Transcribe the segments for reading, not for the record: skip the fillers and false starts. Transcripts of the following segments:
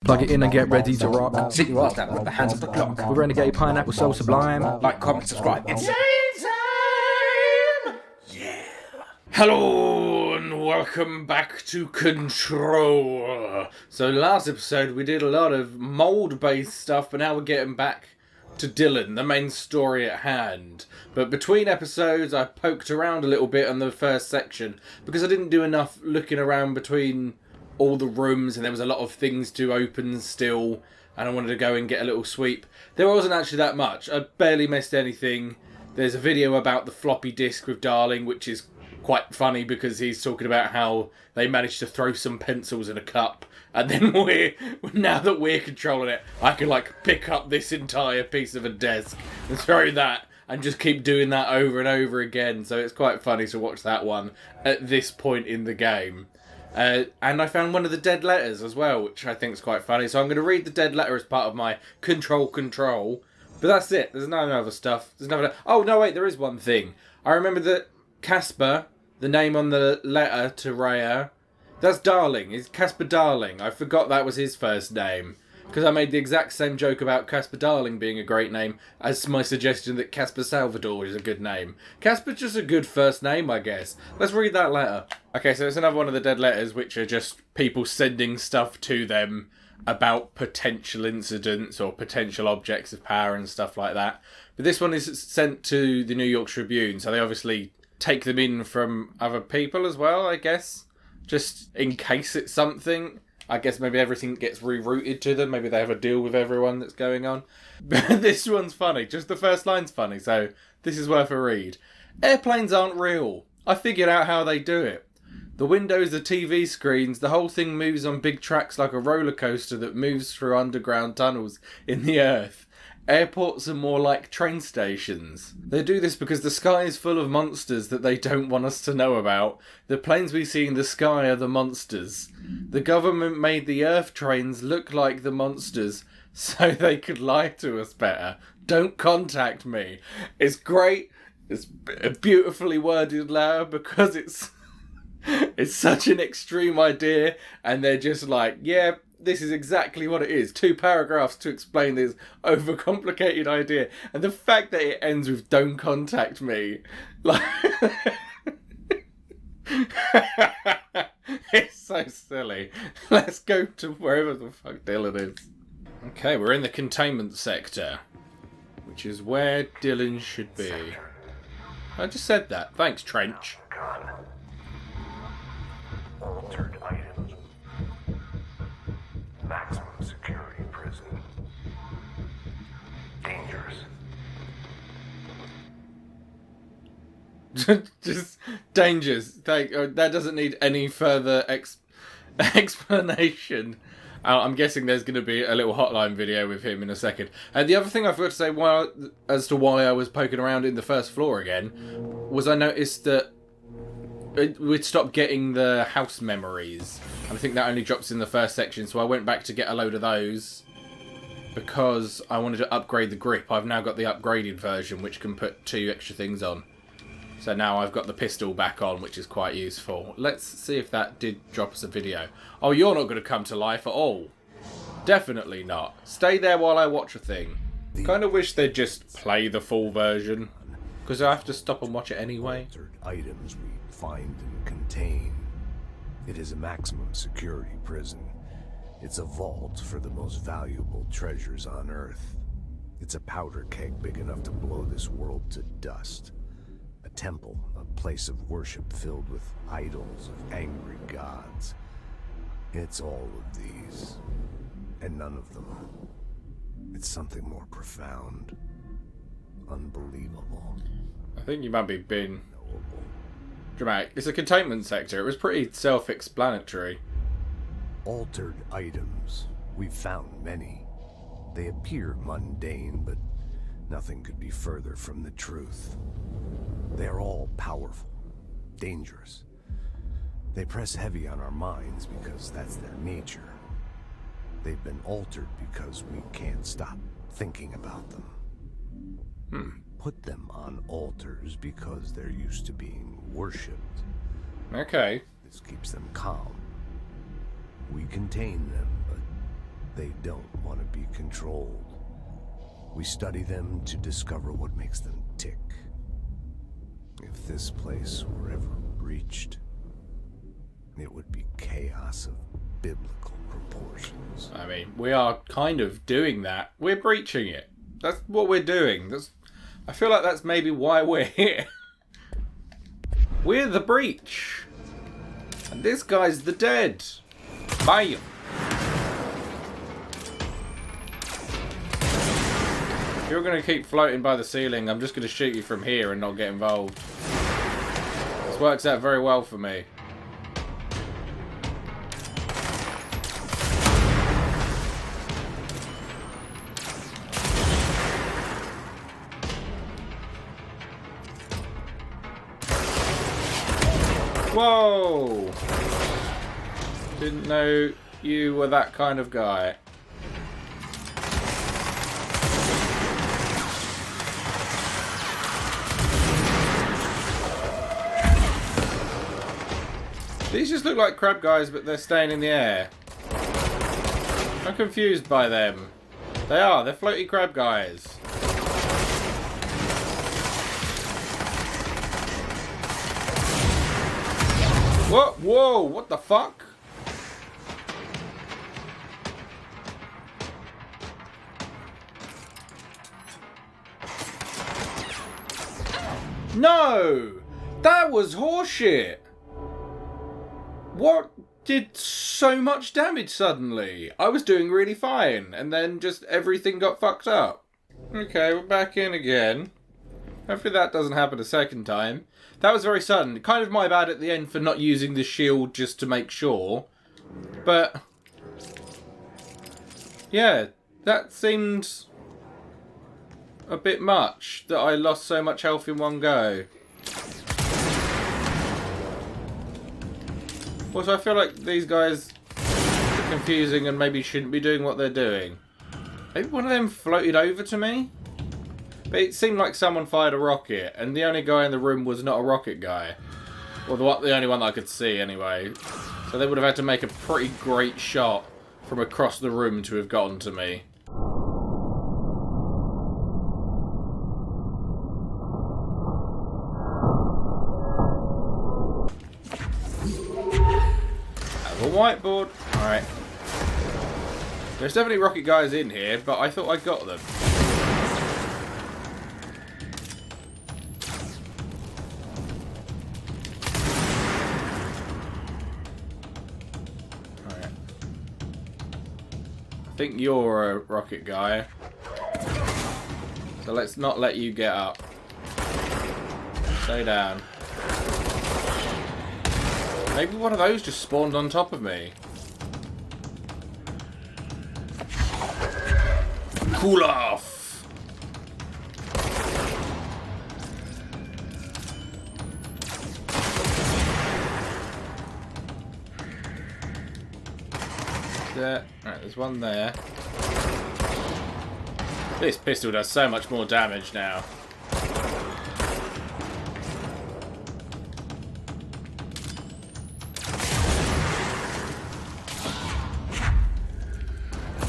Plug it in and get ready to rock. Sit your ass down with the hands off the clock. With Renegade Pineapple so sublime. Like, comment, subscribe. It's time! Yeah. Hello and welcome back to Control. So last episode we did a lot of mold-based stuff, but now we're getting back to Dylan, the main story at hand. But between episodes I poked around a little bit on the first section because I didn't do enough looking around between all the rooms, and there was a lot of things to open still, and I wanted to go and get a little sweep. There wasn't actually that much. I barely missed anything. There's a video about the floppy disk with Darling, which is quite funny because he's talking about how they managed to throw some pencils in a cup, and then now that we're controlling it, I can like pick up this entire piece of a desk and throw that and just keep doing that over and over again. So it's quite funny to watch that one at this point in the game. And I found one of the dead letters as well, which I think is quite funny. So I'm going to read the dead letter as part of my control. But that's it. There's no other stuff. There's no. Oh, no, wait, there is one thing. I remember that Casper, the name on the letter to Rhea, that's Darling. It's Casper Darling. I forgot that was his first name. Because I made the exact same joke about Casper Darling being a great name as my suggestion that Casper Salvador is a good name. Casper's just a good first name, I guess. Let's read that letter. Okay, so it's another one of the dead letters, which are just people sending stuff to them about potential incidents or potential objects of power and stuff like that. But this one is sent to the New York Tribune, so they obviously take them in from other people as well, I guess. Just in case it's something. I guess maybe everything gets rerouted to them. Maybe they have a deal with everyone that's going on. But this one's funny. Just the first line's funny, so this is worth a read. Airplanes aren't real. I figured out how they do it. The windows, the TV screens, the whole thing moves on big tracks like a roller coaster that moves through underground tunnels in the earth. Airports are more like train stations. They do this because the sky is full of monsters that they don't want us to know about. The planes we see in the sky are the monsters. The government made the earth trains look like the monsters so they could lie to us better. Don't contact me. It's great. It's a beautifully worded letter because it's such an extreme idea, and they're just like, yeah, this is exactly what it is. 2 paragraphs to explain this overcomplicated idea. And the fact that it ends with "don't contact me," like it's so silly. Let's go to wherever the fuck Dylan is. Okay, we're in the containment sector, which is where Dylan should be. I just said that. Thanks, Trench. Altered items. Maximum security prison. Dangerous. Just dangers. That doesn't need any further explanation. I'm guessing there's going to be a little hotline video with him in a second. And the other thing I forgot to say as to why I was poking around in the first floor again was I noticed that we'd stopped getting the house memories. And I think that only drops in the first section, so I went back to get a load of those because I wanted to upgrade the grip. I've now got the upgraded version, which can put 2 extra things on. So now I've got the pistol back on, which is quite useful. Let's see if that did drop us a video. Oh, you're not going to come to life at all. Definitely not. Stay there while I watch a thing. Kind of wish they'd just play the full version, because I have to stop and watch it anyway. Altered items we find and contain. It is a maximum security prison. It's a vault for the most valuable treasures on Earth. It's a powder keg big enough to blow this world to dust. A temple, a place of worship filled with idols of angry gods. It's all of these, and none of them. It's something more profound, unbelievable. I think you might be being dramatic. It's a containment sector. It was pretty self-explanatory. Altered items. We've found many. They appear mundane, but nothing could be further from the truth. They are all powerful, dangerous. They press heavy on our minds because that's their nature. They've been altered because we can't stop thinking about them. Put them on altars because they're used to being worshipped. Okay. This keeps them calm. We contain them, but they don't want to be controlled. We study them to discover what makes them tick. If this place were ever breached, it would be chaos of biblical proportions. I mean, we are kind of doing that. We're breaching it. That's what we're doing. I feel like that's maybe why we're here. We're the breach. And this guy's the dead. Bam. If you're going to keep floating by the ceiling, I'm just going to shoot you from here and not get involved. This works out very well for me. Whoa! Didn't know you were that kind of guy. These just look like crab guys, but they're staying in the air. I'm confused by them. They are. They're floaty crab guys. What? Whoa! What the fuck? No! That was horseshit! What did so much damage suddenly? I was doing really fine, and then just everything got fucked up. Okay, we're back in again. Hopefully that doesn't happen a second time. That was very sudden. Kind of my bad at the end for not using the shield just to make sure. But yeah, that seemed a bit much that I lost so much health in one go. Also, I feel like these guys are confusing and maybe shouldn't be doing what they're doing. Maybe one of them floated over to me? But it seemed like someone fired a rocket, and the only guy in the room was not a rocket guy. Or the only one that I could see, anyway. So they would have had to make a pretty great shot from across the room to have gotten to me. A whiteboard. Alright. There's definitely rocket guys in here, but I thought I got them. Alright. I think you're a rocket guy. So let's not let you get up. Stay down. Maybe one of those just spawned on top of me. Cool off! There. Alright, there's one there. This pistol does so much more damage now.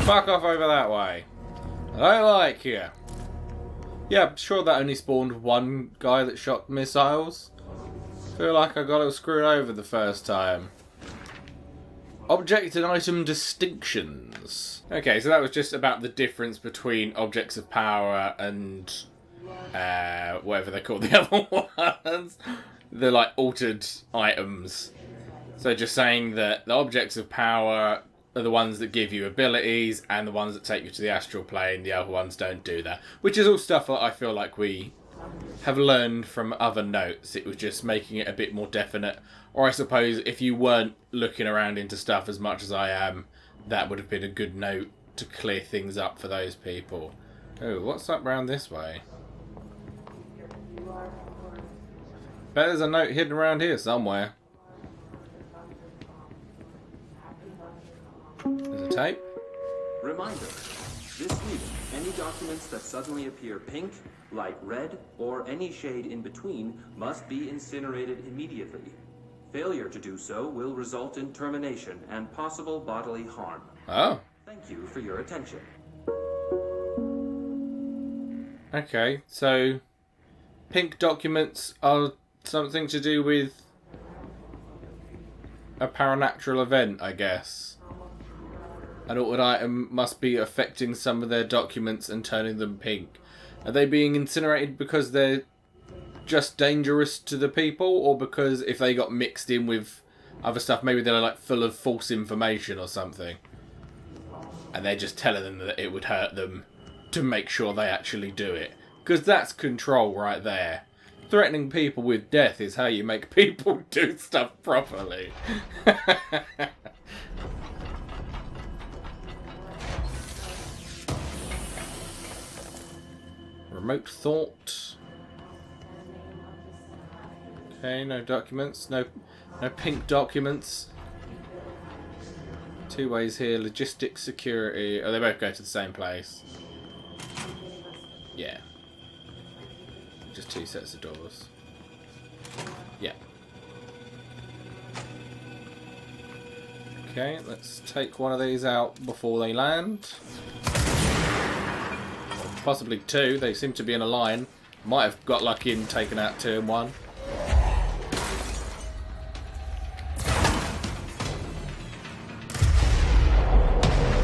Fuck off over that way. I don't like you. Yeah, I'm sure that only spawned one guy that shot missiles. Feel like I got a little screwed over the first time. Object and item distinctions. Okay, so that was just about the difference between objects of power and whatever they call the other ones. They're like altered items. So just saying that the objects of power are the ones that give you abilities, and the ones that take you to the astral plane, the other ones don't do that. Which is all stuff that I feel like we have learned from other notes. It was just making it a bit more definite. Or I suppose if you weren't looking around into stuff as much as I am, that would have been a good note to clear things up for those people. Oh, what's up round this way? Bet there's a note hidden around here somewhere. There's a tape. Reminder. This week, any documents that suddenly appear pink, light red, or any shade in between must be incinerated immediately. Failure to do so will result in termination and possible bodily harm. Oh. Thank you for your attention. Okay, so pink documents are something to do with a paranatural event, I guess. An altered item must be affecting some of their documents and turning them pink. Are they being incinerated because they're just dangerous to the people, or because if they got mixed in with other stuff, maybe they're like full of false information or something, and they're just telling them that it would hurt them to make sure they actually do it? Because that's control right there. Threatening people with death is how you make people do stuff properly. Remote thought. Okay, no documents. No pink documents. Two ways here. Logistics, security. Oh, they both go to the same place. Yeah. Just two sets of doors. Yeah. Okay, let's take one of these out before they land. Possibly two. They seem to be in a line. Might have got lucky and taken out two in one.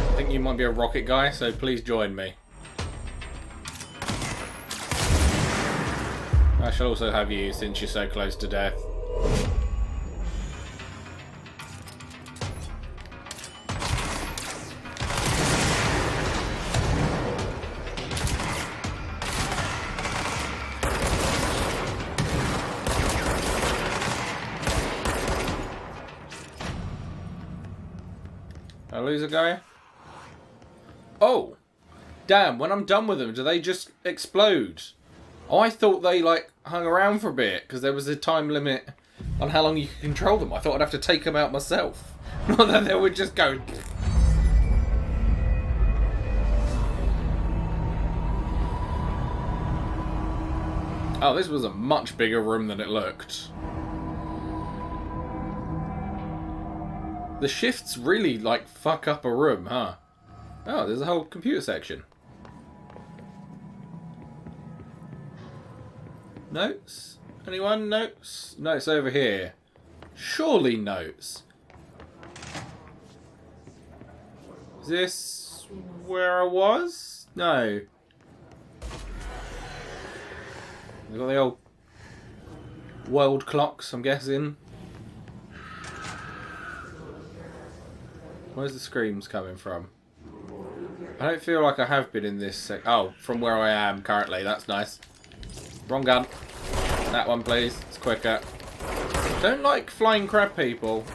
I think you might be a rocket guy, so please join me. I shall also have you, since you're so close to death. I lose a guy? Oh! Damn, when I'm done with them, do they just explode? Oh, I thought they, like, hung around for a bit, because there was a time limit on how long you could control them. I thought I'd have to take them out myself. Not that they would just go... Oh, this was a much bigger room than it looked. The shifts really, like, fuck up a room, huh? Oh, there's a whole computer section. Notes? Anyone? Notes? Notes over here. Surely notes. Is this where I was? No. We've got the old world clocks, I'm guessing. Where's the screams coming from? I don't feel like I have been in this oh, from where I am currently. That's nice. Wrong gun. That one, please. It's quicker. Don't like flying crab people.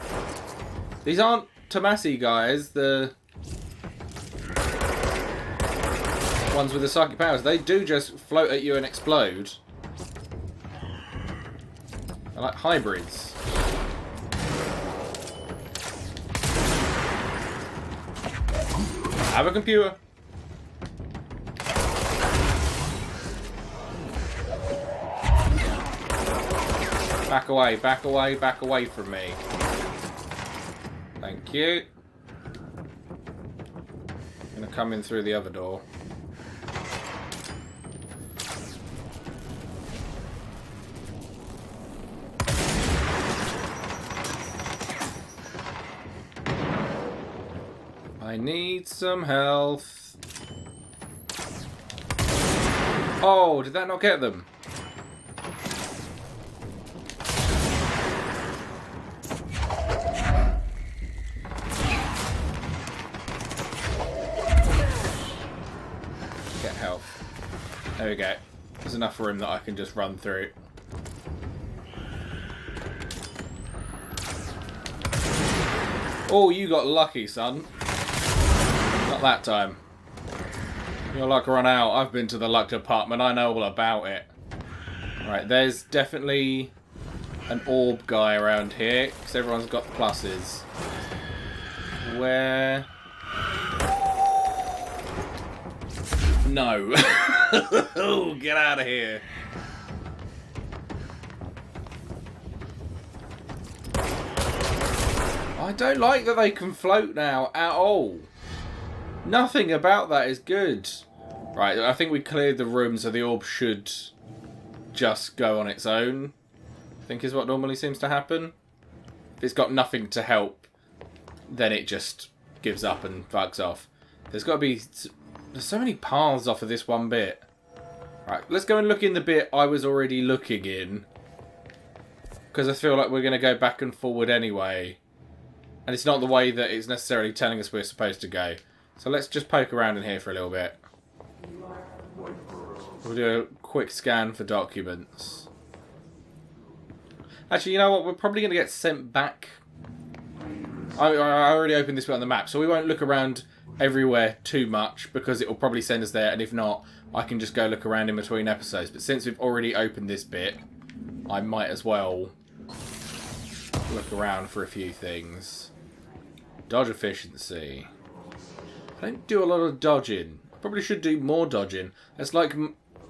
These aren't Tomasi guys. The ones with the psychic powers. They do just float at you and explode. They're like hybrids. I have a computer. Back away, back away, back away from me. Thank you. I'm gonna come in through the other door. I need some health. Oh, did that not get them? Get health. There we go. There's enough room that I can just run through. Oh, you got lucky, son. Not that time. Your luck run out. I've been to the luck department. I know all about it. Right, there's definitely an orb guy around here, because everyone's got pluses. Where? No. Oh, get out of here. I don't like that they can float now at all. Nothing about that is good. Right, I think we cleared the room, so the orb should just go on its own. I think is what normally seems to happen. If it's got nothing to help, then it just gives up and fucks off. There's got to be... There's so many paths off of this one bit. Right, let's go and look in the bit I was already looking in. Because I feel like we're going to go back and forward anyway. And it's not the way that it's necessarily telling us we're supposed to go. So let's just poke around in here for a little bit. We'll do a quick scan for documents. Actually, you know what? We're probably going to get sent back. I already opened this bit on the map, so we won't look around everywhere too much because it will probably send us there. And if not, I can just go look around in between episodes. But since we've already opened this bit, I might as well look around for a few things. Dodge efficiency. I don't do a lot of dodging. Probably should do more dodging. It's like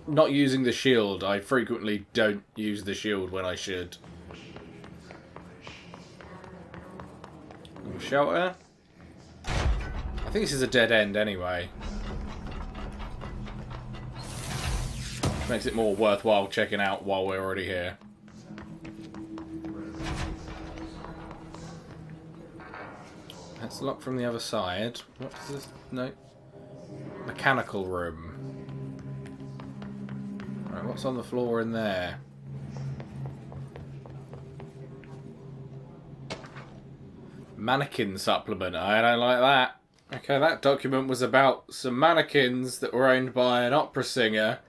not using the shield. I frequently don't use the shield when I should. Shelter. I think this is a dead end anyway. Makes it more worthwhile checking out while we're already here. It's locked from the other side. What is this? No. Mechanical room. Right, what's on the floor in there? Mannequin supplement. I don't like that. Okay, that document was about some mannequins that were owned by an opera singer.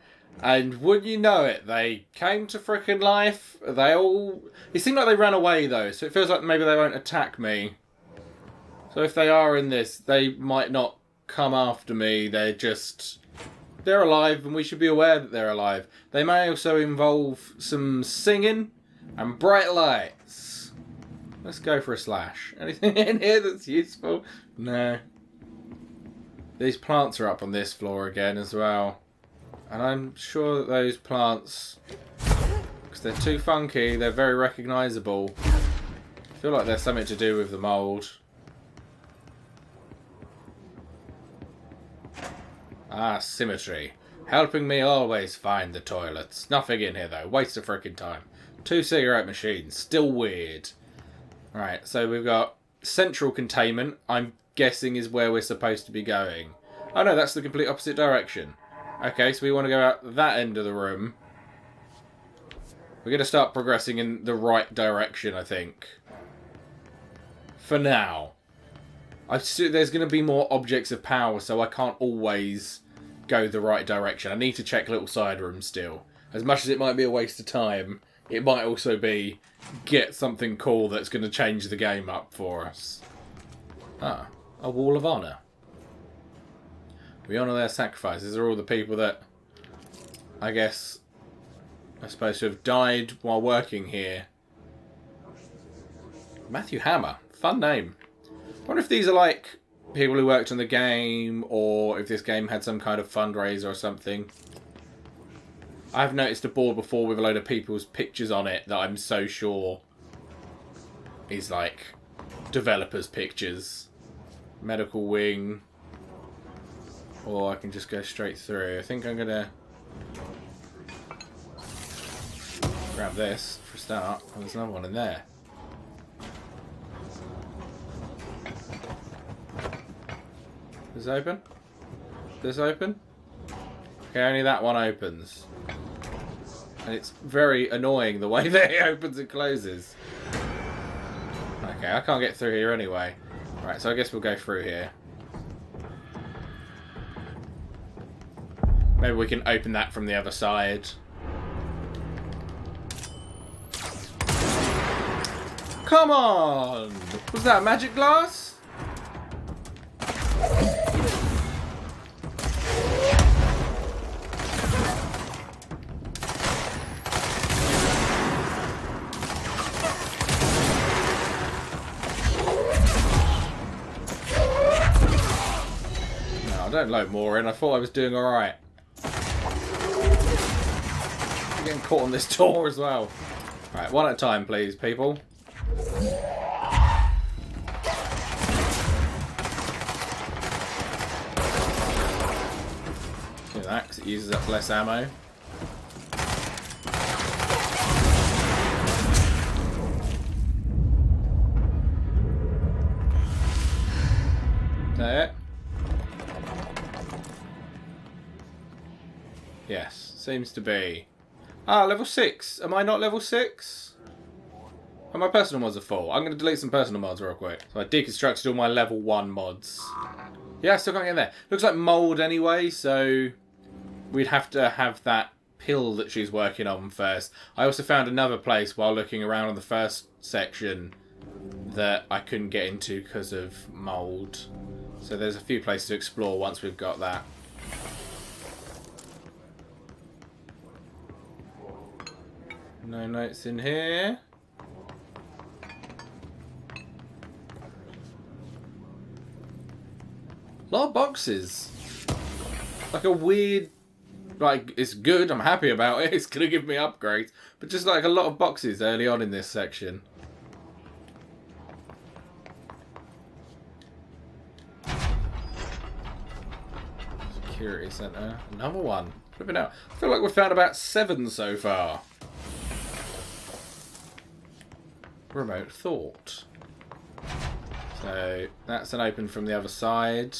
And wouldn't you know it, they came to frickin' life. They all... It seemed like they ran away, though, so it feels like maybe they won't attack me. So if they are in this, they might not come after me. They're just... They're alive, and we should be aware that they're alive. They may also involve some singing and bright lights. Let's go for a slash. Anything in here that's useful? No. These plants are up on this floor again as well. And I'm sure that those plants, because they're too funky, they're very recognisable. I feel like there's something to do with the mould. Ah, symmetry. Helping me always find the toilets. Nothing in here though. Waste of frickin' time. 2 cigarette machines. Still weird. Right, so we've got central containment. I'm guessing is where we're supposed to be going. Oh no, that's the complete opposite direction. Okay, so we want to go out that end of the room. We're going to start progressing in the right direction, I think. For now. There's going to be more objects of power, so I can't always go the right direction. I need to check little side rooms still. As much as it might be a waste of time, it might also be get something cool that's going to change the game up for us. Ah, a wall of honour. We honour their sacrifices. They're all the people that, I guess, are supposed to have died while working here. Matthew Hammer. Fun name. I wonder if these are like people who worked on the game, or if this game had some kind of fundraiser or something. I've noticed a board before with a load of people's pictures on it that I'm so sure is like developers' pictures. Medical wing. Or I can just go straight through. I think I'm going to grab this for a start. Oh, there's another one in there. This open? This open? Okay, only that one opens. And it's very annoying the way that it opens and closes. Okay, I can't get through here anyway. Right, so I guess we'll go through here. Maybe we can open that from the other side. Come on! Was that magic glass? No, don't load more in. I thought I was doing alright. Getting caught on this door as well. Right, one at a time, please, people. that because it uses up less ammo. There. Yes, seems to be. Ah, level 6. Am I not level 6? Oh, my personal mods are full. I'm going to delete some personal mods real quick. So I deconstructed all my level 1 mods. Yeah, I still can't get in there. Looks like mould anyway, so we'd have to have that pill that she's working on first. I also found another place while looking around on the first section that I couldn't get into because of mould. So there's a few places to explore once we've got that. No notes in here. A lot of boxes. Like a weird... Like, it's good, I'm happy about it, it's gonna give me upgrades. But just like a lot of boxes early on in this section. Security Centre. Another one. Flipping out. I feel like we've found about 7 so far. Remote thought. So that's an open from the other side.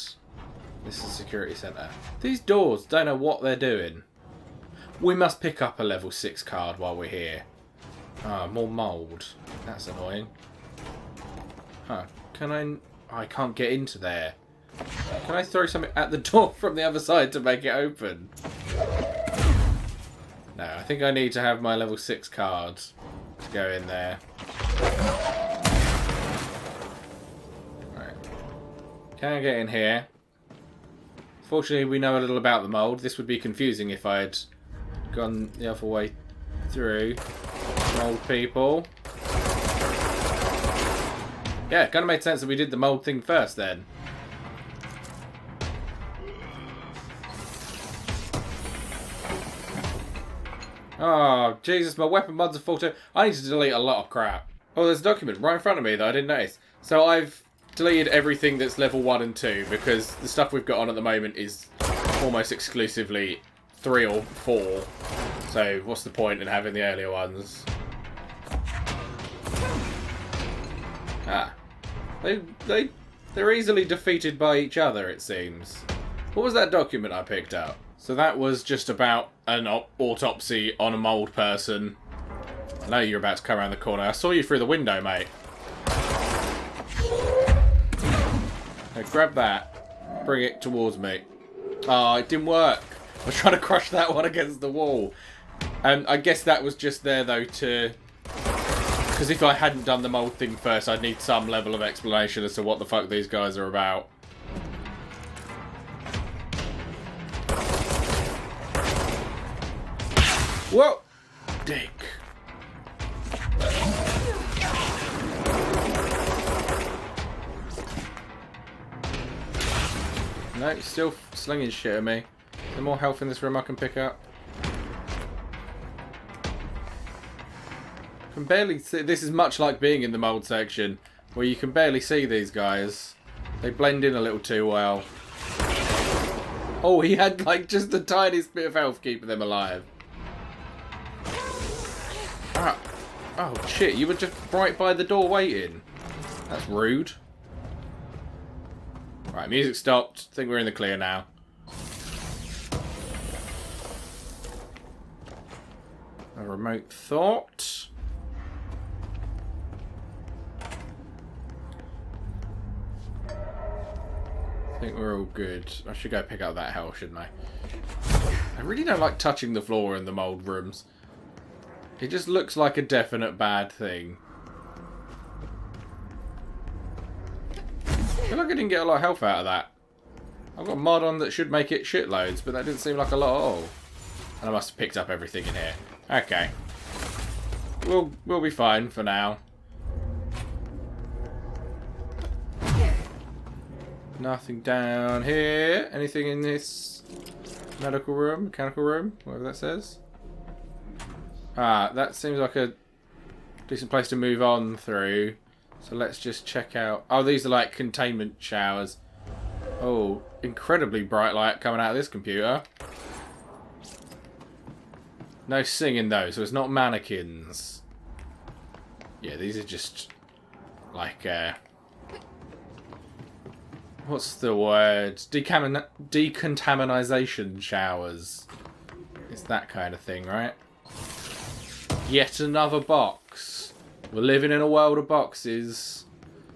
This is Security Centre. These doors don't know what they're doing. We must pick up a level 6 card while we're here. Ah, more mould. That's annoying. Huh. Can I... Oh, I can't get into there. Can I throw something at the door from the other side to make it open? No, I think I need to have my level 6 card to go in there. Right. Can I get in here? Fortunately, we know a little about the mould. This would be confusing if I had gone the other way through. Mould people. Yeah, it kind of made sense that we did the mould thing first then. Oh, Jesus, my weapon mods are full too. I need to delete a lot of crap. Oh, there's a document right in front of me that I didn't notice. So I've deleted everything that's level 1 and 2 because the stuff we've got on at the moment is almost exclusively 3 or 4. So what's the point in having the earlier ones? Ah. They're easily defeated by each other, it seems. What was that document I picked up? So that was just about an autopsy on a mould person. I know you're about to come around the corner. I saw you through the window, mate. Now grab that. Bring it towards me. Oh, it didn't work. I was trying to crush that one against the wall. And I guess that was just there, though, to... Because if I hadn't done the mould thing first, I'd need some level of explanation as to what the fuck these guys are about. Whoa! Dick. No, still slinging shit at me. Is there more health in this room I can pick up? I can barely see. This is much like being in the mould section, where you can barely see these guys. They blend in a little too well. Oh, he had like just the tiniest bit of health keeping them alive. Ah. Oh shit, you were just right by the door waiting. That's rude. Right, music stopped. I think we're in the clear now. A remote thought. I think we're all good. I should go pick up that health, shouldn't I? I really don't like touching the floor in the mould rooms. It just looks like a definite bad thing. I feel like I didn't get a lot of health out of that. I've got a mod on that should make it shitloads, but that didn't seem like a lot at all. And I must have picked up everything in here. Okay. We'll be fine for now. Nothing down here. Anything in this medical room, mechanical room, whatever that says? Ah, that seems like a decent place to move on through. So let's just check out... Oh, these are like containment showers. Oh, incredibly bright light coming out of this computer. No singing though, so it's not mannequins. Yeah, these are just like what's the word? Decontamination showers. It's that kind of thing, right? Yet another box. We're living in a world of boxes.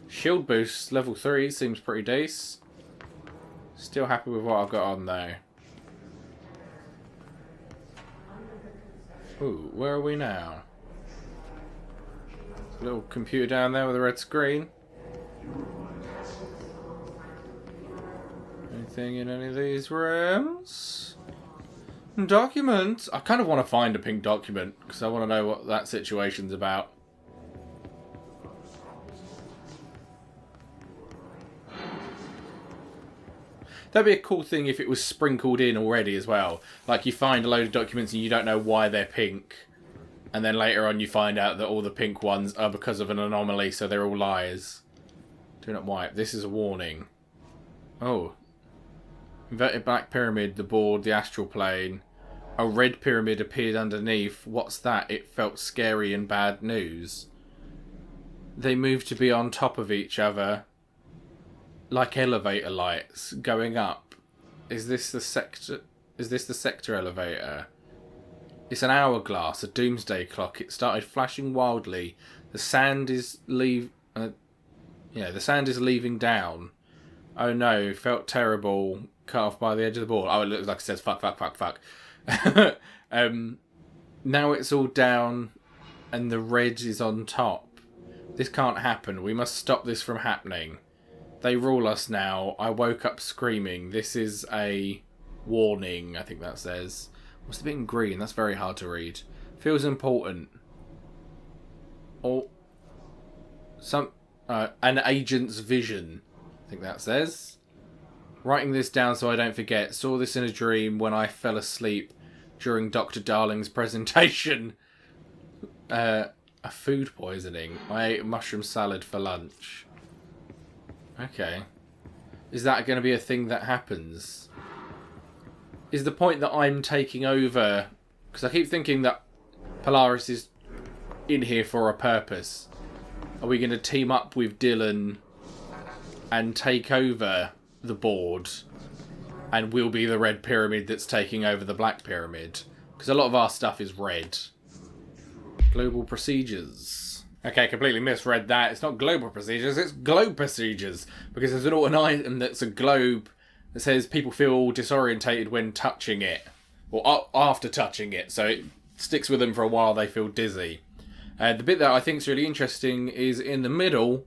Shield boost level 3 seems pretty decent. Still happy with what I've got on though. Ooh, where are we now? A little computer down there with a red screen. Anything in any of these rooms? Document. I kind of want to find a pink document because I want to know what that situation's about. That'd be a cool thing if it was sprinkled in already as well. Like you find a load of documents and you don't know why they're pink. And then later on you find out that all the pink ones are because of an anomaly, so they're all lies. Do not wipe. This is a warning. Oh. Inverted black pyramid, the board, the astral plane. A red pyramid appeared underneath. What's that? It felt scary and bad news. They moved to be on top of each other. Like elevator lights going up. Is this the sector? Is this the sector elevator? It's an hourglass, a doomsday clock. It started flashing wildly. The sand is the sand is leaving down. Oh no! Felt terrible. Cut off by the edge of the board. Oh, it looks like it says fuck, fuck, fuck, fuck. Now it's all down, and the red is on top. This can't happen. We must stop this from happening. They rule us now. I woke up screaming. This is a warning, I think that says. What's the bit in green? That's very hard to read. Feels important. Or an agent's vision, I think that says. Writing this down so I don't forget. Saw this in a dream when I fell asleep during Dr. Darling's presentation. A food poisoning. I ate mushroom salad for lunch. Okay. Is that going to be a thing that happens? Is the point that I'm taking over... Because I keep thinking that Polaris is in here for a purpose. Are we going to team up with Dylan and take over the board? And we'll be the red pyramid that's taking over the black pyramid? Because a lot of our stuff is red. Global procedures. Okay, completely misread that. It's not global procedures, it's globe procedures. Because there's an item that's a globe that says people feel disorientated when touching it. Or after touching it. So it sticks with them for a while, they feel dizzy. The bit that I think is really interesting is in the middle.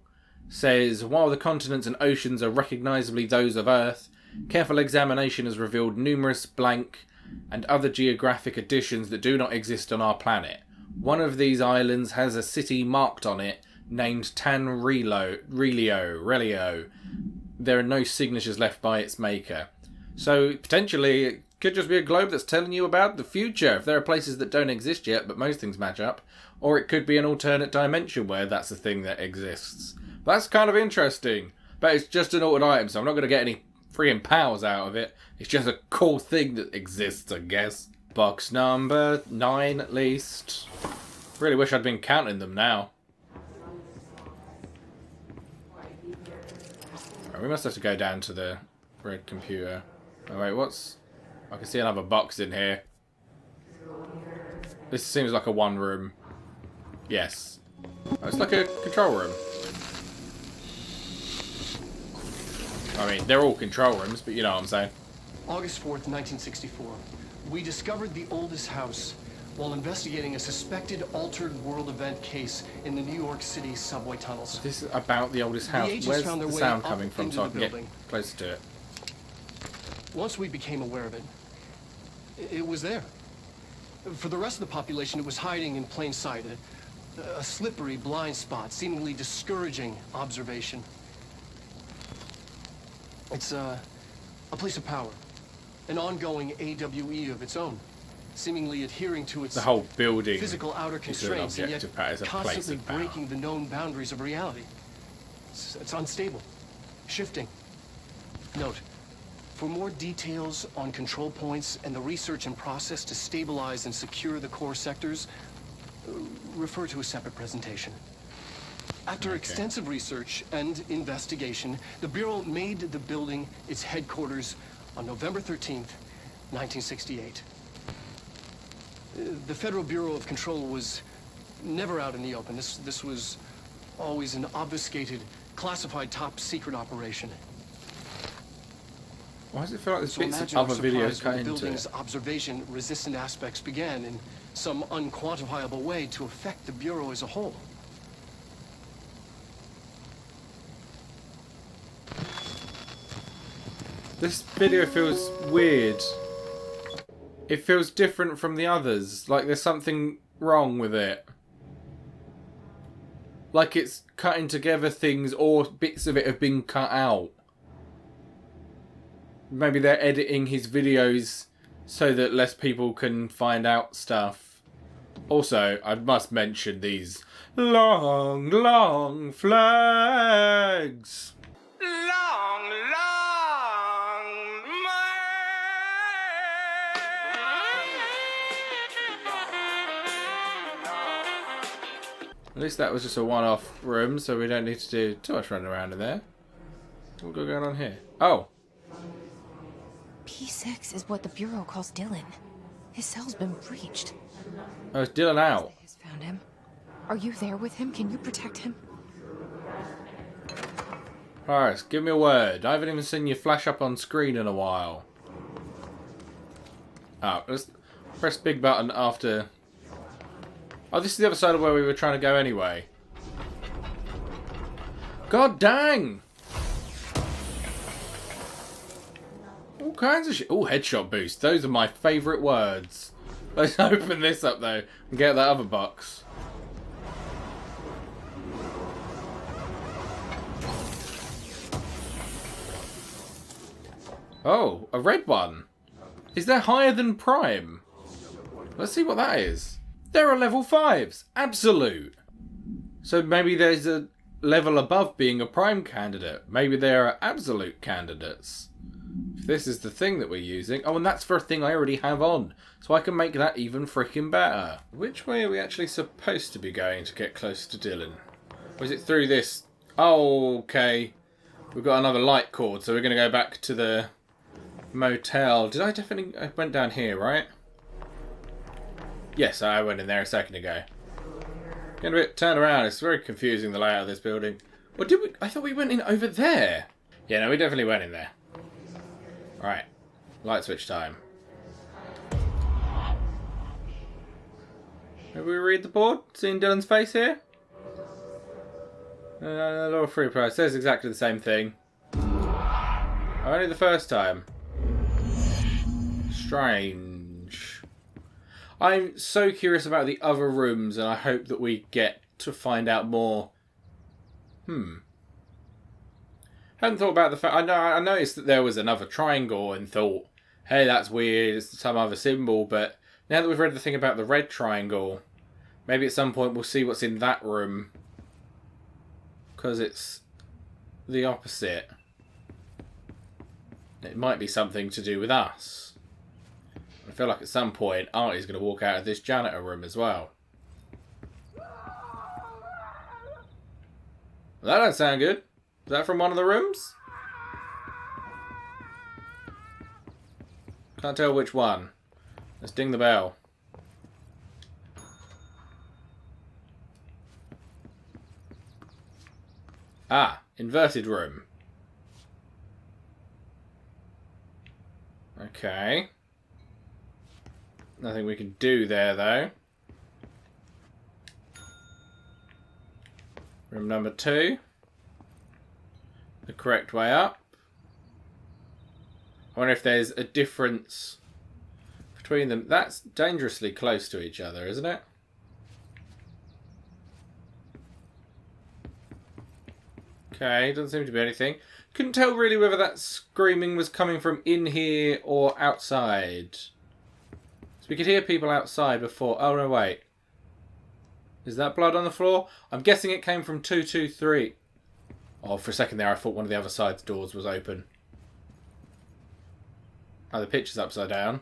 Says, while the continents and oceans are recognisably those of Earth, careful examination has revealed numerous blank and other geographic additions that do not exist on our planet. One of these islands has a city marked on it, named Relio. There are no signatures left by its maker. So, potentially, it could just be a globe that's telling you about the future, if there are places that don't exist yet, but most things match up. Or it could be an alternate dimension where that's the thing that exists. That's kind of interesting. But it's just an altered item, so I'm not going to get any freaking powers out of it. It's just a cool thing that exists, I guess. Box number 9 at least. Really wish I'd been counting them now. Right, we must have to go down to the red computer. Oh wait, what's... I can see another box in here. This seems like a one room. Yes. Oh, it's like a control room. I mean, they're all control rooms, but you know what I'm saying. August 4th, 1964. We discovered the oldest house while investigating a suspected altered world event case in the New York City subway tunnels. This is about the oldest house. Where's the sound coming from so I can get closer to it? Once we became aware of it, it was there. For the rest of the population, it was hiding in plain sight. A slippery blind spot, seemingly discouraging observation. It's a place of power. An ongoing AWE of its own, seemingly adhering to its the whole building physical outer constraints and yet constantly breaking the known boundaries of reality. It's unstable, shifting. Note, For more details on control points and the research and process to stabilize and secure the core sectors, refer to a separate presentation. After extensive research and investigation, the Bureau made the building its headquarters on November 13th, 1968. The Federal Bureau of Control was never out in the open. This was always an obfuscated, classified top-secret operation. Why does it feel like there's So bits of imagine our other videos surprise cut when the into building's it? observation-resistant aspects began in some unquantifiable way to affect the Bureau as a whole. This video feels weird. It feels different from the others. Like there's something wrong with it. Like it's cutting together things or bits of it have been cut out. Maybe they're editing his videos so that less people can find out stuff. Also, I must mention these long, long flags. Long, At least that was just a one-off room, so we don't need to do too much running around in there. What's going on here? Oh. P6 is what the Bureau calls Dylan. His cell's been breached. Oh, it's Dylan out. Has found him. Are you there with him? Can you protect him? Alright, give me a word. I haven't even seen you flash up on screen in a while. Oh, let's press big button after... Oh, this is the other side of where we were trying to go anyway. God dang! All kinds of shit. Oh, headshot boost. Those are my favourite words. Let's open this up though and get that other box. Oh, a red one. Is that higher than Prime? Let's see what that is. There are level 5s. Absolute. So maybe there's a level above being a Prime candidate. Maybe there are absolute candidates. If this is the thing that we're using. Oh, and that's for a thing I already have on. So I can make that even freaking better. Which way are we actually supposed to be going to get close to Dylan? Or is it through this? Oh, okay. We've got another light cord, so we're going to go back to the motel. Did I definitely... I went down here, right? Yes, I went in there a second ago. Getting a bit turned around. It's very confusing, the layout of this building. Or did we... I thought we went in over there. Yeah, no, we definitely went in there. Alright. Light switch time. Maybe we read the board? Seeing Dylan's face here? Lower free price. Says exactly the same thing. Only the first time. Strange. I'm so curious about the other rooms, and I hope that we get to find out more. Hadn't thought about the fact... I noticed that there was another triangle and thought, hey, that's weird, it's some other symbol, but now that we've read the thing about the red triangle, maybe at some point we'll see what's in that room. Because it's the opposite. It might be something to do with us. I feel like at some point Artie's going to walk out of this janitor room as well. That don't sound good. Is that from one of the rooms? Can't tell which one. Let's ding the bell. Ah, inverted room. Okay. Nothing we can do there, though. Room number 2. The correct way up. I wonder if there's a difference between them. That's dangerously close to each other, isn't it? Okay, doesn't seem to be anything. Couldn't tell really whether that screaming was coming from in here or outside. So we could hear people outside before. Oh, no, wait. Is that blood on the floor? I'm guessing it came from 223. Oh, for a second there, I thought one of the other side's doors was open. Oh, the picture's upside down.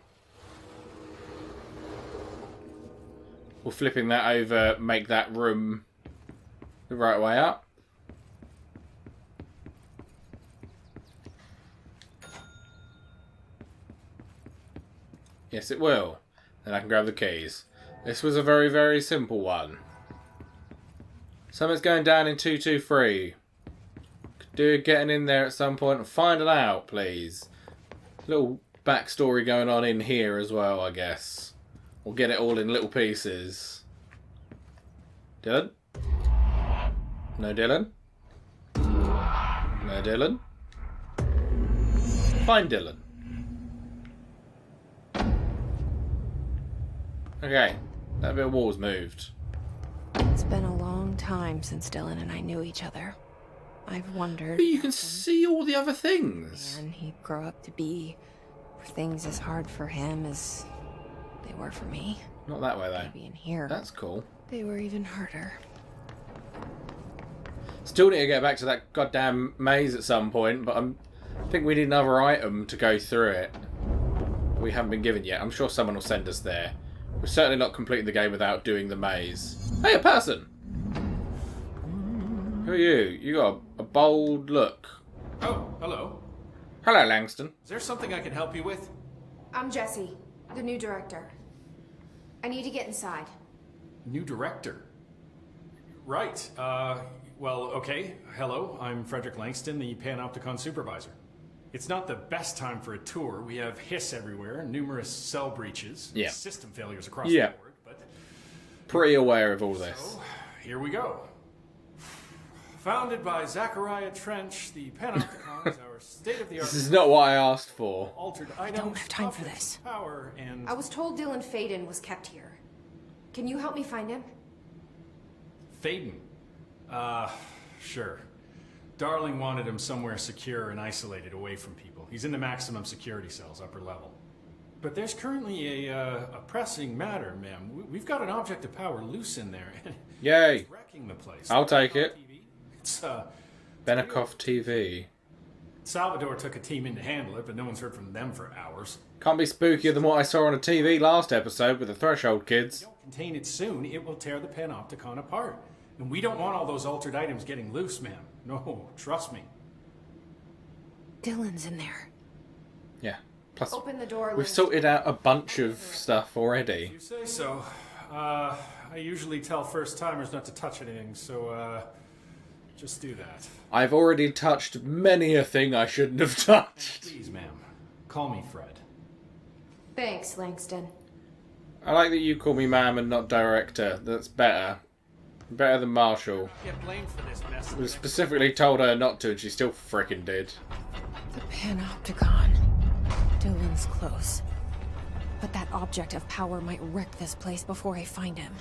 Will flipping that over make that room the right way up? Yes, it will. Then I can grab the keys. This was a very, very simple one. Something's going down in 223. Could do getting in there at some point and finding out, please. Little backstory going on in here as well, I guess. We'll get it all in little pieces. Dylan? No Dylan? No Dylan? Find Dylan. Okay, that bit of wall's moved. It's been a long time since Dylan and I knew each other. I've wondered... But you can see all the other things. And he'd grow up to be... Were things as hard for him as they were for me. Not that way, though. Maybe in here. That's cool. They were even harder. Still need to get back to that goddamn maze at some point, but I think we need another item to go through it. We haven't been given yet. I'm sure someone will send us there. We're certainly not completing the game without doing the maze. Hey, a person! Who are you? You got a bold look. Oh, hello. Hello, Langston. Is there something I can help you with? I'm Jessie, the new director. I need to get inside. New director. Right. Well, okay. Hello, I'm Frederick Langston, the Panopticon supervisor. It's not the best time for a tour. We have hiss everywhere, numerous cell breaches, Yeah. system failures across Yeah. the board, but Pretty aware of all this. so, here we go. Founded by Zachariah Trench, the Panopticon is our state-of-the-art This is not what I asked for. altered items, don't have time for objects this. of power, and I was told Dylan Faden was kept here. Can you help me find him? Faden. Sure. Darling wanted him somewhere secure and isolated away from people. He's in the maximum security cells, upper level. But there's currently a pressing matter, ma'am. We've got an object of power loose in there. Yay. It's wrecking the place. I'll take it. It's, Benikoff TV. Salvador took a team in to handle it, but no one's heard from them for hours. Can't be spookier than what I saw on a TV last episode with the Threshold kids. If you don't contain it soon, it will tear the Panopticon apart. And we don't want all those altered items getting loose, ma'am. No, trust me. Dylan's in there. Yeah. Plus, Open the door, we've Lynn. sorted out a bunch of stuff already. You say so. I usually tell first-timers not to touch anything, so, just do that. I've already touched many a thing I shouldn't have touched. Please, ma'am. Call me Fred. Thanks, Langston. I like that you call me ma'am and not director. That's better. Better than Marshall. Get blamed for this mess. We specifically told her not to and she still frickin' did. The Panopticon. Dylan's close. But that object of power might wreck this place before I find him.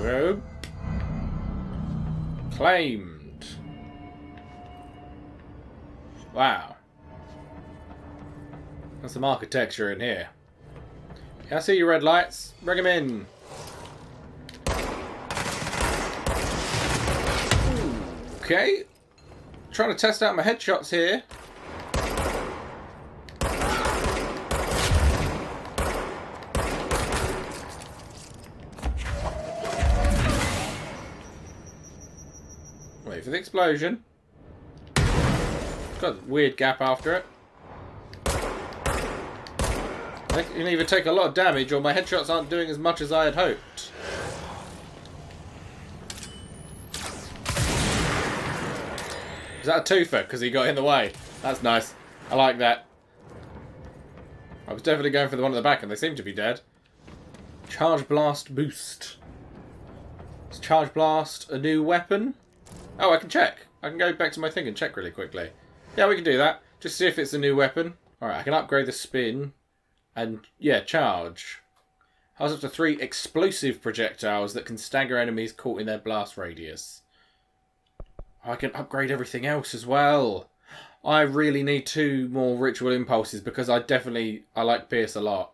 Rope. Claimed. Wow. That's some architecture in here. Yeah, I see your red lights. Bring them in. Okay. Trying to test out my headshots here. Wait for the explosion. Got a weird gap after it. I can either take a lot of damage or my headshots aren't doing as much as I had hoped. Is that a twofer? Because he got in the way. That's nice. I like that. I was definitely going for the one at the back and they seem to be dead. Charge Blast Boost. Is Charge Blast a new weapon? Oh, I can check. I can go back to my thing and check really quickly. Yeah, we can do that. Just see if it's a new weapon. Alright, I can upgrade the spin. And, yeah, charge. Has up to 3 explosive projectiles that can stagger enemies caught in their blast radius. I can upgrade everything else as well. I really need 2 more ritual impulses because I like Pierce a lot.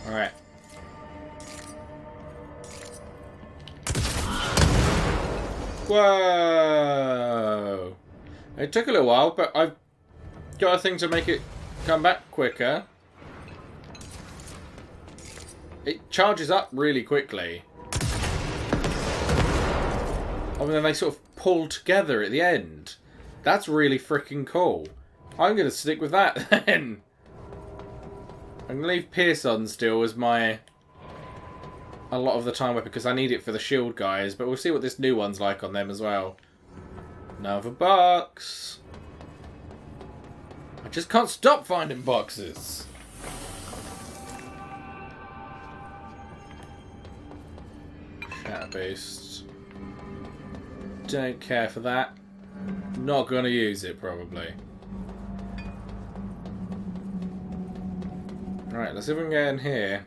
Alright. Whoa! It took a little while, but I've got a thing to make it come back quicker. It charges up really quickly. And then they sort of pull together at the end. That's really freaking cool. I'm going to stick with that then. I'm going to leave Pierce on still as my... a lot of the time weapon, because I need it for the shield guys. But we'll see what this new one's like on them as well. Another box. I just can't stop finding boxes. Shatter Beast. Don't care for that. Not going to use it, probably. Alright, let's see if we can get in here.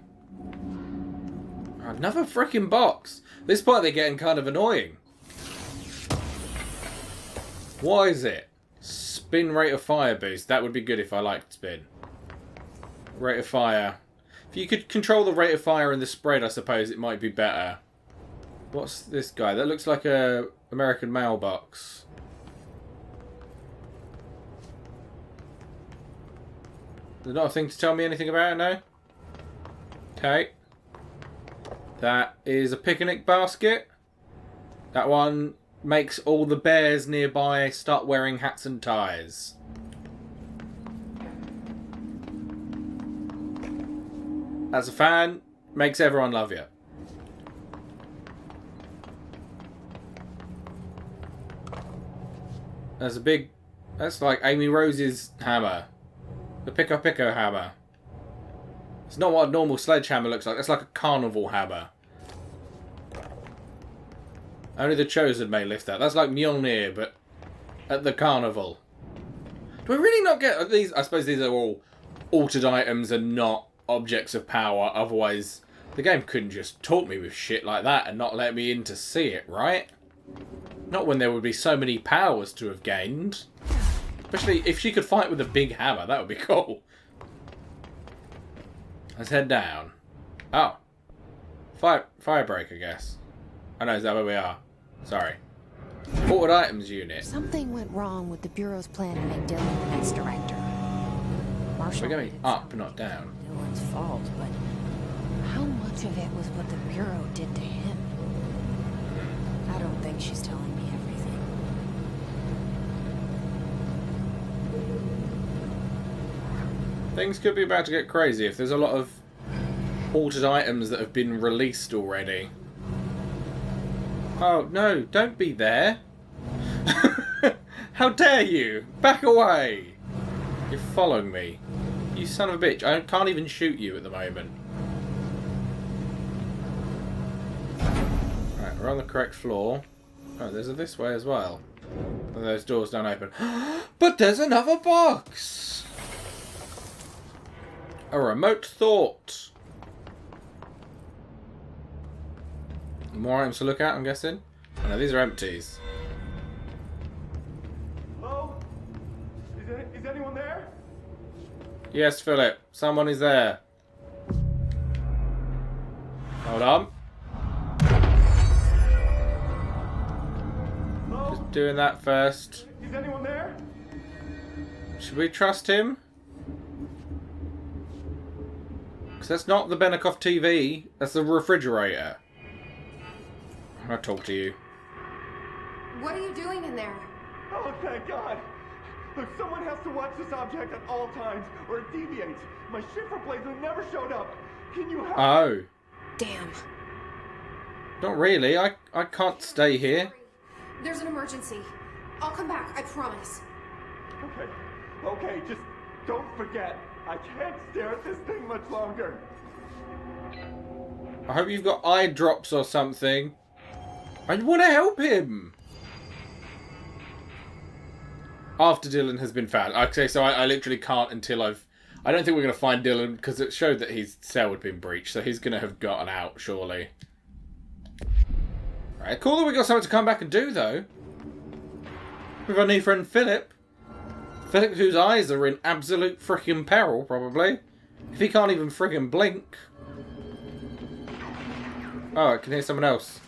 Another freaking box! At this point, they're getting kind of annoying. What is it? Spin rate of fire boost. That would be good if I liked spin. Rate of fire. If you could control the rate of fire and the spread, I suppose it might be better. What's this guy? That looks like a American mailbox. There's not a thing to tell me anything about it, no? Okay. That is a Pic-a-nic basket. That one makes all the bears nearby start wearing hats and ties. As a fan, makes everyone love you. There's a big... That's like Amy Rose's hammer. The Pico hammer. It's not what a normal sledgehammer looks like. It's like a carnival hammer. Only the chosen may lift that. That's like Mjolnir, but at the carnival. Do we really not get these? I suppose these are all altered items and not objects of power. Otherwise, the game couldn't just taunt me with shit like that and not let me in to see it, right? Not when there would be so many powers to have gained. Especially if she could fight with a big hammer. That would be cool. Let's head down. Oh. Fire break, I guess. Oh no, is that where we are? Sorry. Altered items unit. Something went wrong with the Bureau's plan to make Dylan the next director. Marshall We're going up, not down. Dylan's fault, but how much of it was what the Bureau did to him? I don't think she's telling me everything. Things could be about to get crazy if there's a lot of altered items that have been released already. Oh, no, don't be there. How dare you? Back away. You're following me. You son of a bitch. I can't even shoot you at the moment. Right, we're on the correct floor. Oh, there's a this way as well. And those doors don't open. But there's another box! A remote thought. More items to look at, I'm guessing. Oh, no, these are empties. Hello? Is anyone there? Yes, Philip. Someone is there. Hold on. Hello? Just doing that first. Is anyone there? Should we trust him? Because that's not the Benikoff TV. That's the refrigerator. I'll talk to you. What are you doing in there? Oh, thank God! Look, someone has to watch this object at all times, or it deviates. My shifter blazer never showed up. Can you help? Oh. Damn. Not really. I can't stay here. There's an emergency. I'll come back, I promise. Okay, just don't forget. I can't stare at this thing much longer. I hope you've got eye drops or something. I want to help him. After Dylan has been found. Okay, so I literally can't until I've... I don't think we're going to find Dylan because it showed that his cell had been breached. So he's going to have gotten out, surely. Alright, cool that we got something to come back and do, though. With our new friend Philip. Philip, whose eyes are in absolute freaking peril, probably. If he can't even friggin' blink. Oh, I can hear someone else.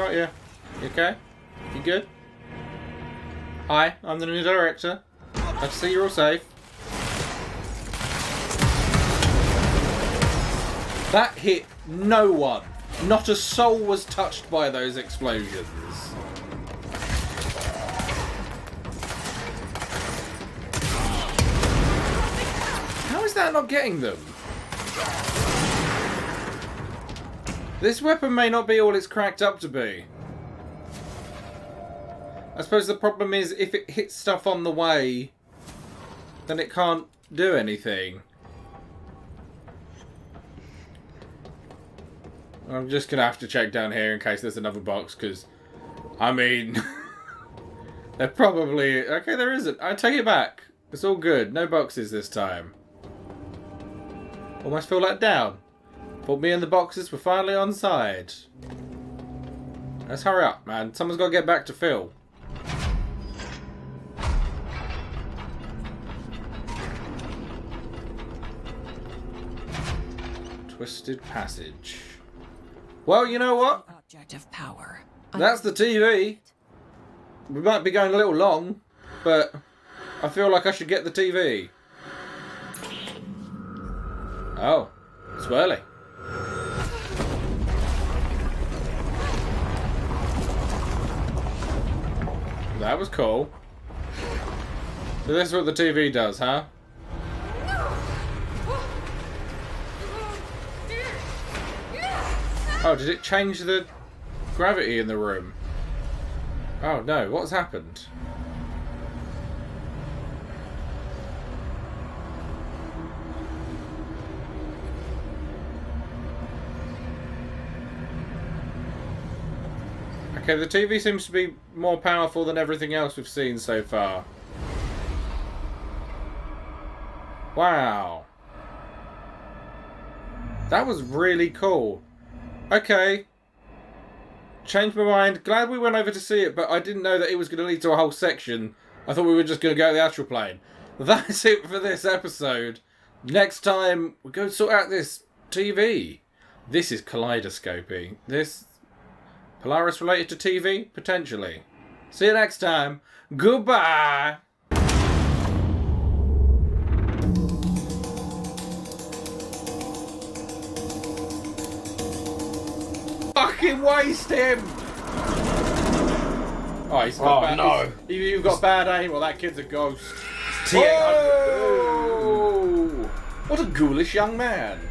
alright? Yeah. You okay? You good? Hi, I'm the new director. I see you're all safe. That hit no one. Not a soul was touched by those explosions. How is that not getting them? This weapon may not be all it's cracked up to be. I suppose the problem is if it hits stuff on the way, then it can't do anything. I'm just going to have to check down here in case there's another box, because, I mean, they're probably... Okay, there isn't. I take it back. It's all good. No boxes this time. Almost feel let down. Thought me and the boxes were finally on side. Let's hurry up, man. Someone's got to get back to Phil. Twisted passage. Well, you know what? Object of power. That's the TV. We might be going a little long, but I feel like I should get the TV. Oh, swirly. That was cool. So this is what the TV does, huh? Oh, did it change the gravity in the room? Oh no, what's happened? Okay, the TV seems to be more powerful than everything else we've seen so far. Wow. That was really cool. Okay. Changed my mind. Glad we went over to see it, but I didn't know that it was going to lead to a whole section. I thought we were just going to go to the astral plane. That's it for this episode. Next time, we go sort out this TV. This is kaleidoscopy. This... Polaris related to TV? Potentially. See you next time. Goodbye! Fucking waste him! Oh, he's got bad, no. You've got bad aim. Well, that kid's a ghost. Whoa! What a ghoulish young man.